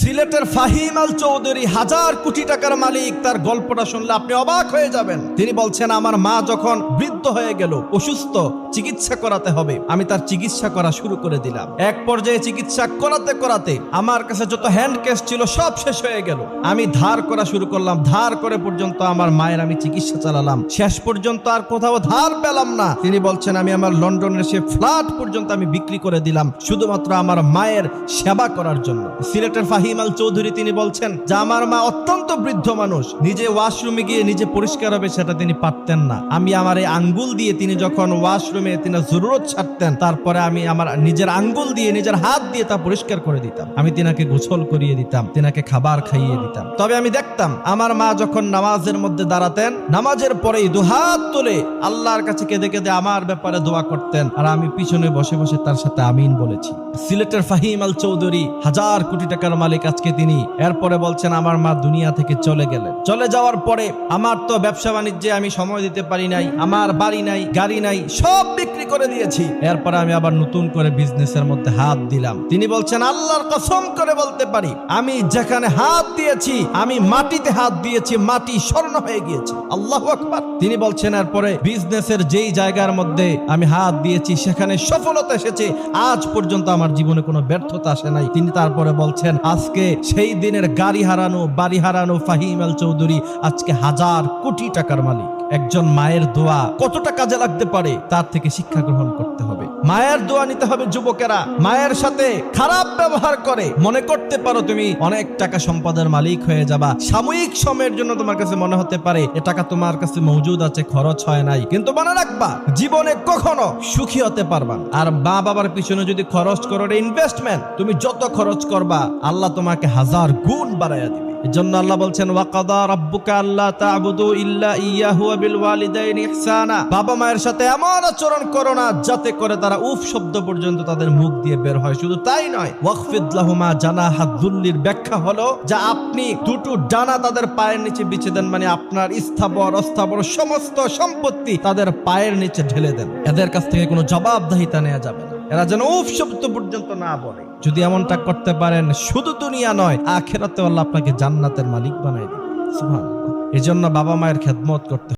সিলেটের ফাহিম আল চৌধুরী, 1000 কোটি টাকার মালিক। তার গল্পটা শুনলে আপনি অবাক হয়ে যাবেন। তিনি বলছেন, আমার মা যখন বৃদ্ধ হয়ে গেল, অসুস্থ, চিকিৎসা করাতে হবে, আমি তার চিকিৎসা করা শুরু করে দিলাম। এক পর্যায়ে চিকিৎসা করাতে করাতে আমার কাছে যত হ্যান্ড ক্যাশ ছিল সব শেষ হয়ে গেল। আমি ধার করা শুরু করলাম, ধার করে পর্যন্ত আমার মায়ের আমি চিকিৎসা চালালাম। শেষ পর্যন্ত আর কোথাও ধার পেলাম না। তিনি বলছেন, আমি আমার লন্ডনের সে ফ্ল্যাট পর্যন্ত আমি বিক্রি করে দিলাম শুধুমাত্র আমার মায়ের সেবা করার জন্য। সিলেটের ফাহিম আল চৌধুরী তিনি বলছেন যে আমার মা অত্যন্ত বৃদ্ধ মানুষ, নিজে ওয়াশরুমে গিয়ে নিজে পরিষ্কার হবে সেটা তিনি পারতেন না। আমি আমার এই আঙ্গুল দিয়ে, তিনি যখন ওয়াশরুমে তিনি জরুরত ছাড়তেন, তারপরে আমি আমার নিজের আঙ্গুল দিয়ে, নিজের হাত দিয়ে তা পরিষ্কার করে দিতাম। আমি তিনাকে গোসল করিয়ে দিতাম, তিনাকে খাবার খাইয়ে দিতাম। তবে আমি দেখতাম আমার মা যখন নামাজের মধ্যে দাঁড়াতেন, নামাজের পরেই দুহাত তুলে আল্লাহর কাছে কেঁদে কেঁদে আমার ব্যাপারে দোয়া করতেন, আর আমি পিছনে বসে বসে তার সাথে আমিন বলেছি। সিলেটের ফাহিম আল চৌধুরী 1000 কোটি টাকার মালিক আজকে তিনি। এরপরে বলছেন, আমার মা দুনিয়া থেকে চলে গেলেন। চলে যাওয়ার পরে আমার তো ব্যবসা বাণিজ্যে আমি সময় দিতে পারি নাই, আমার বাড়ি নাই, গাড়ি নাই, সব বিক্রি করে দিয়েছি। এরপরে আমি আবার নতুন করে বিজনেসের মধ্যে হাত দিলাম। তিনি বলছেন, আল্লাহর কসম করে বলতে পারি, আমি যেখানে হাত দিয়েছি, আমি মাটিতে হাত দিয়েছি, মাটি স্বর্ণ হয়ে গিয়েছে। আল্লাহু আকবার। তিনি বলছেন, এরপরে বিজনেসের যেই জায়গার মধ্যে আমি হাত দিয়েছি সেখানে সফলতা এসেছে। আজ পর্যন্ত আমার জীবনে কোনো ব্যর্থতা আসে নাই। তিনি তারপরে বলছেন, আজকে সেই দিনের গাড়ি হারানো, বাড়ি হারানো ফাহিম আল চৌধুরী আজকে 1000 কোটি টাকার মালিক। একজন মায়ের দোয়া কতটা কাজে লাগতে পারে তার থেকে শিক্ষা গ্রহণ করতে হবে। মায়ের দোয়া নিতে হবে। যুবকেরা, মায়ের সাথে খারাপ ব্যবহার করে মনে করতে পারো তুমি অনেক টাকা সম্পদের মালিক হয়ে যাবা। সাময়িক সময়ের জন্য তোমার কাছে মনে হতে পারে এ টাকা তোমার কাছে মজুদ আছে, খরচ হয় নাই, কিন্তু মনে রাখবা জীবনে কখনো সুখী হতে পারবা না। আর মা বাবার পিছনে যদি খরচ করো, ইনভেস্টমেন্ট, তুমি যত খরচ করবা আল্লাহ তোমাকে 1000 গুণ বাড়াইয়া দিবে। এজন্য আল্লাহ বলছেন, ওয়াকাদা রাব্বুকা আল্লা তা'বুদু ইল্লা ইয়াহু ওয়া বিল ওয়ালিদাইনি ইহসানা। বাবা মায়ের সাথে এমন আচরণ করো না যাতে করে তারা উফ শব্দ পর্যন্ত তাদের মুখ দিয়ে বের হয়। শুধু তাই নয়, ওয়াখফিদ লাহুমা জানাহা যুল্লির ব্যাখ্যা হলো যে আপনি দুটো ডানা তাদের পায়ের নিচে বিছিয়ে দেন, মানে আপনার স্থাবর অস্থাবর সমস্ত সম্পত্তি তাদের পায়ের নিচে ঢেলে দেন। এদের কাছ থেকে কোনো জবাবদিহিতা নেওয়া যাবে না, এরা যেন উফ শব্দ পর্যন্ত না বলে। যদি এমনটা করতে পারেন, শুধু দুনিয়া নয়, আখিরাতে আল্লাহ আপনাকে জান্নাতের মালিক বানাই দিবে। সুবহানাল্লাহ। এজন্য বাবা মায়ের খেদমত করতে